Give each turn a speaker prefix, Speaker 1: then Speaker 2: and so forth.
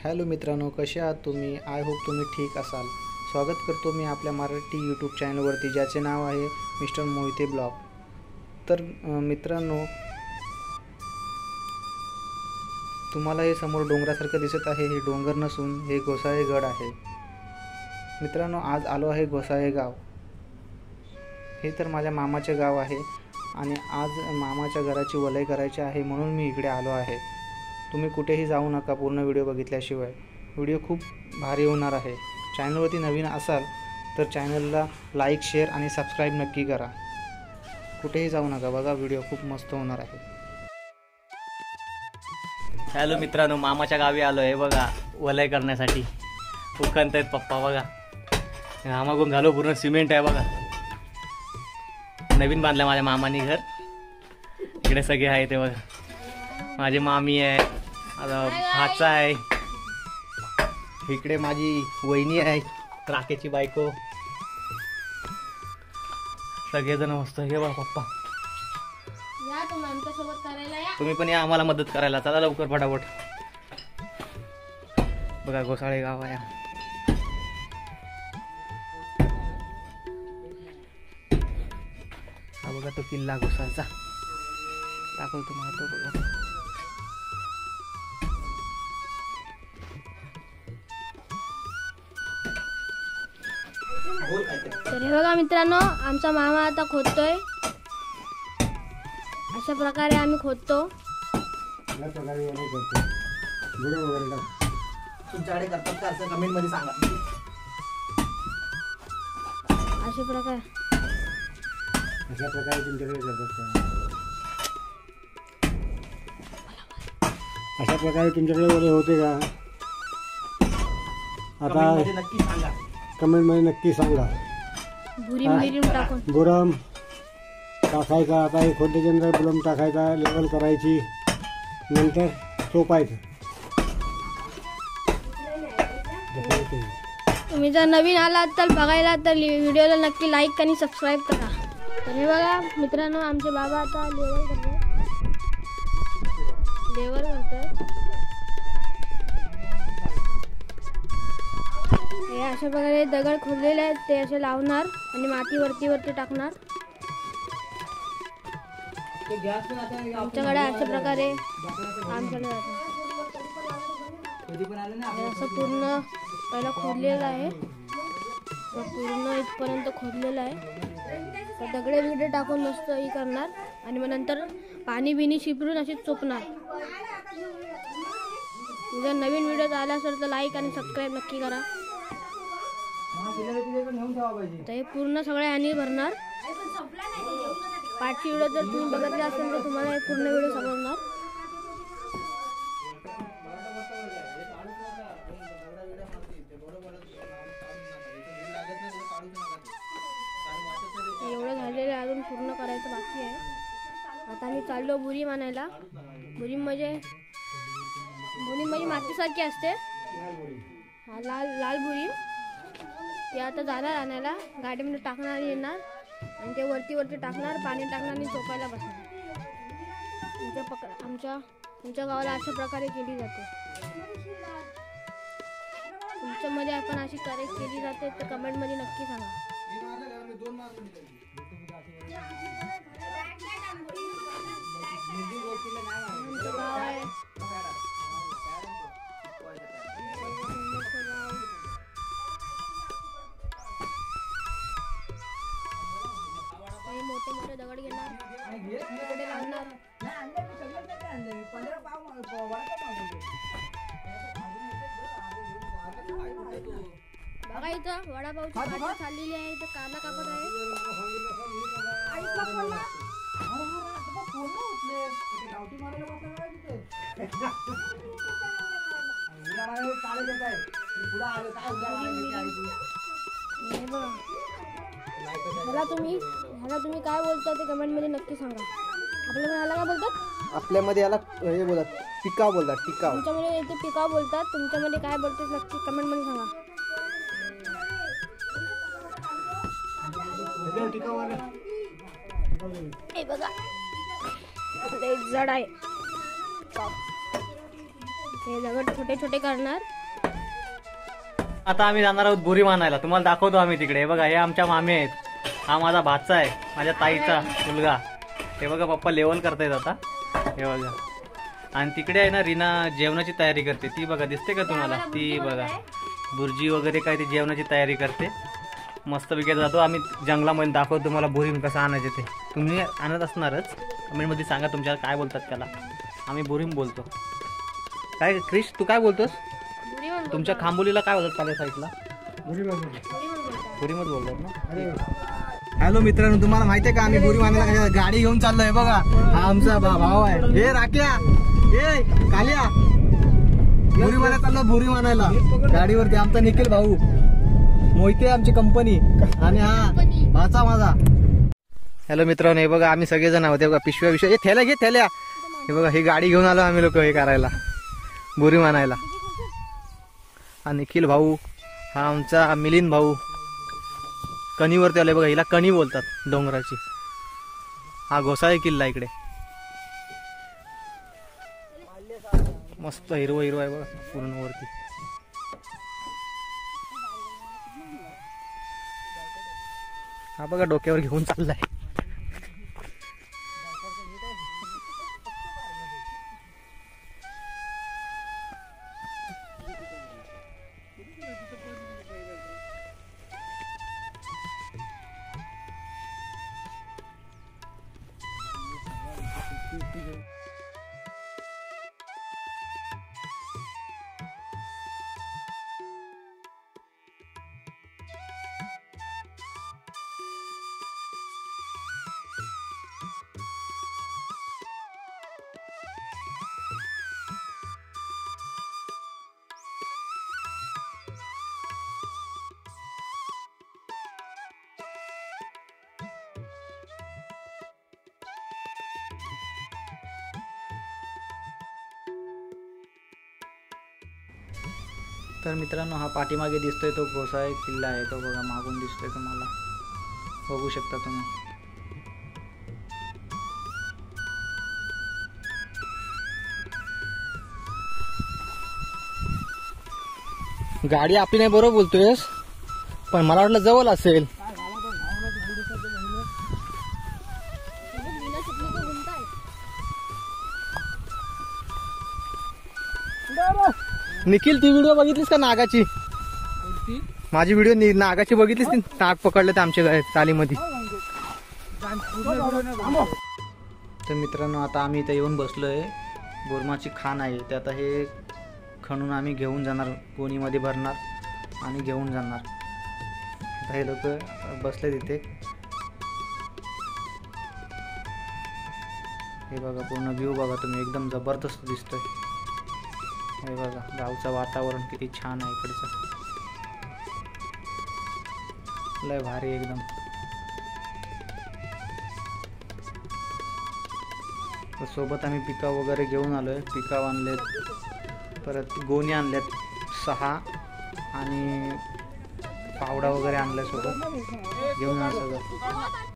Speaker 1: Hello मित्रांनो, कसे आहात तुम्ही? आय होप तुम्ही ठीक असाल। स्वागत करतो मी आपल्या मराठी यूट्यूब चॅनलवरती, ज्याचे नाव आहे मिस्टर मोहिते ब्लॉग। तर मित्रांनो, तुम्हाला हे समोर डोंगरासारखं दिसत आहे, हे डोंगर नसून हे गोसाळेगड आहे। मित्रांनो, आज आलो आहे गोसाळे गाव। हे तर माझ्या मामाचे गाव आहे आणि आज मामाच्या घराची वलय करायची आहे, म्हणून मी इकडे आलो आहे। तुम्ही कुठेही जाऊ नका पूर्ण व्हिडिओ बघितल्याशिवाय। व्हिडिओ खूप भारी होणार आहे। चॅनलवरती नवीन असाल तर चॅनलला लाईक, शेअर आणि सबस्क्राईब नक्की करा। कुठेही जाऊ नका, बघा व्हिडिओ खूप मस्त होणार आहे।
Speaker 2: हॅलो मित्रांनो, मामाच्या गावी आलो आहे बघा वलय करण्यासाठी। उखणत आहेत पप्पा बघा। मामागून झालो पूर्ण सिमेंट आहे बघा। नवीन बांधलं माझ्या मामानी घर। इकडे सगळे आहे ते बघा। माझी मामी आहे, भाचा आहे,
Speaker 1: इकडे माझी वहिनी आहे,
Speaker 2: राकेची बायको, सगळेजण मस्त। हे बघा पप्पा,
Speaker 3: या तुम्ही आमच्यासोबत करायला या।
Speaker 2: तुम्ही पण या आम्हाला मदत करायला। चला लवकर फटाफट। बघा गोसाळे गाव आहे। हा बघा तो किल्ला गोसाळचा, दाखवतो तुम्हाला तो बघा।
Speaker 3: तर हे बघा मित्रांनो, आमचा मामा आता खोदतोय। अशा प्रकारे आम्ही खोदतो।
Speaker 2: तुमच्याकडे करतात का असं कमेंट मध्ये सांगा।
Speaker 3: अशा प्रकारे
Speaker 1: तुमच्याकडे करतात का? अशा प्रकारे तुमच्याकडे वलय होते का? आता
Speaker 2: नक्की सांगा।
Speaker 1: कमेंट मध्ये नक्की सांगा।
Speaker 3: भुरीम टाकून
Speaker 1: बुरम टाकायचा। आता हे खोदल्यानंतर बुरम टाकायचा, लेवल करायची, नंतर चोपायचं।
Speaker 3: तुम्ही जर नवीन आलात तर बघायला तर व्हिडिओला नक्की लाईक आणि सबस्क्राईब करा। तर हे बघा मित्रांनो, आमचे बाबा आता लेवल करतात। हे अशा प्रकारे दगड खोदलेले आहेत, ते असे लावणार आणि माती वरती टाकणार। आमच्याकडे अशा प्रकारे काम चालू आहे। असं पूर्ण पहिला खोदलेलं आहे, पूर्ण इथपर्यंत खोदलेलं आहे। तर दगडे बिगडे टाकून मस्त हे करणार आणि मग नंतर पाणी बिनी शिपरून अशी चोपणार। जर नवीन व्हिडिओ आला असेल तर लाईक आणि सबस्क्राईब नक्की करा। तर हे पूर्ण सगळे आणि भरणार। पाचवी व्हिडिओ जर तुम्ही बघितले असेल तर तुम्हाला हे पूर्ण व्हिडिओ समजणार। एवढं झालेलं अजून पूर्ण करायचं बाकी आहे। आता मी चाललो बुरीम आणायला। बुरीम म्हणजे मातीसारखी असते, हा लाल बुरीम। ते आता जाणार आणायला, गाडीमध्ये टाकणार येणार आणि ते वरती टाकणार, पाणी टाकणार आणि चोपायला बसणार। तुमच्या गावाला अशा प्रकारे केली जाते। तुमच्यामध्ये आपण अशी केली जाते तर कमेंट मध्ये नक्की सांगा। गाव आहे मोठे दगड घेणार, तिकडे लावणार। बघा इथं वडापावची भाजी चाललेली आहे, इथं कांदा कापत आहे। ह्याला तुम्ही काय बोलता ते कमेंट मध्ये नक्की सांगा। आपल्याला काय बोलतात?
Speaker 1: आपल्यामध्ये याला हे बोलतात, टिकाव बोलतात, टिकाव।
Speaker 3: तुमच्यामध्ये इथे टिकाव बोलतात, तुमच्यामध्ये काय बोलतात नक्की कमेंट मध्ये सांगा। हे बघा, एक जड आहे। हे दगड छोटे छोटे करणार.
Speaker 2: आता आम्ही जाणार आहोत बोरी मानायला. तुम्हाला दाखवतो आम्ही तिकडे. हे बघा, हे आमच्या मामी आहेत. हा माझा भाचा आहे, माझ्या ताईचा मुलगा. हे बघा पप्पा लेवल करतायत आता. हे बघा. आणि तिकडे आहे ना रीना जेवणाची तयारी करते. ती बघा, दिसते का तुम्हाला? ती बघा बुर्जी वगैरे काय ती जेवणाची तयारी करते. मस्त विकेत जातो आम्ही जंगलामध्ये. दाखवतो तुम्हाला बोरी कसं आणायचे ते. तुम्ही आणत असणारच. कमेंटमध्ये सांगा तुमच्याला काय बोलतात त्याला. आम्ही बोरीम बोलतो. काय क्रिश तू काय बोलतोस? तुमच्या खांबोलीला काय बोलतात पाल्या साईडला? बोरीमच बोलतात ना. हॅलो मित्रांनो, तुम्हाला माहिती आहे का आम्ही बोरी मानायला गाडी घेऊन चाललोय. बघा हा आमचा भाव आहे. हे राख्या, हे काल्या, बोरी मानायला चाललो. बोरी मानायला गाडीवरती आमचा निखिल भाऊ, मोहिते आमची कंपनी, आणि हा भाचा माझा. हॅलो मित्रांनो, हे बघा आम्ही सगळेजण आहोत. हे बघा पिशव्या विषय, हे थैल्या घे थैल्या. हे बघा ही गाडी घेऊन आलो आम्ही लोक हे करायला, बोरी मानायला. हा निखिल भाऊ, हा आमचा मिलिंद भाऊ कणीवरती आले. बघा हिला कणी बोलतात डोंगराची. हा घोसाळे किल्ला इकडे मस्त हिरवं हिरवं आहे बघा पूर्ण वरती. हा बघा डोक्यावर घेऊन चाललाय. तर मित्रांनो, हा पाठीमागे दिसतोय तो घोसाळे किल्ला आहे. तो बघा मागून दिसतोय तुम्हाला, बघू शकता तुम्ही. गाडी आपली नाही बरोबर बोलतोयस, पण मला वाटलं जवळ असेल. निखिल ती व्हिडिओ बघितलीस का नागाची? माझी व्हिडिओ नागाची बघितलीस? नाग पकडलं ते आमच्या चालीमध्ये. तर मित्रांनो, आता आम्ही इथे येऊन बसलोय. बोरमाची खाण आहे ते. आता हे खणून आम्ही घेऊन जाणार, गोणीमध्ये भरणार आणि घेऊन जाणार. आता हे लोक बसले तिथे. हे बघा पूर्ण व्ह्यू बघा तुम्ही, एकदम जबरदस्त दिसतोय. हे बघा गावचं वातावरण किती छान आहे इकडचं, लय भारी एकदम. सोबत आम्ही पिका वगैरे घेऊन आलोय. पिका आणलेत, परत गोणी आणल्यात 6 आणि पावडा वगैरे आणलाय सोबत घेऊन सगळं.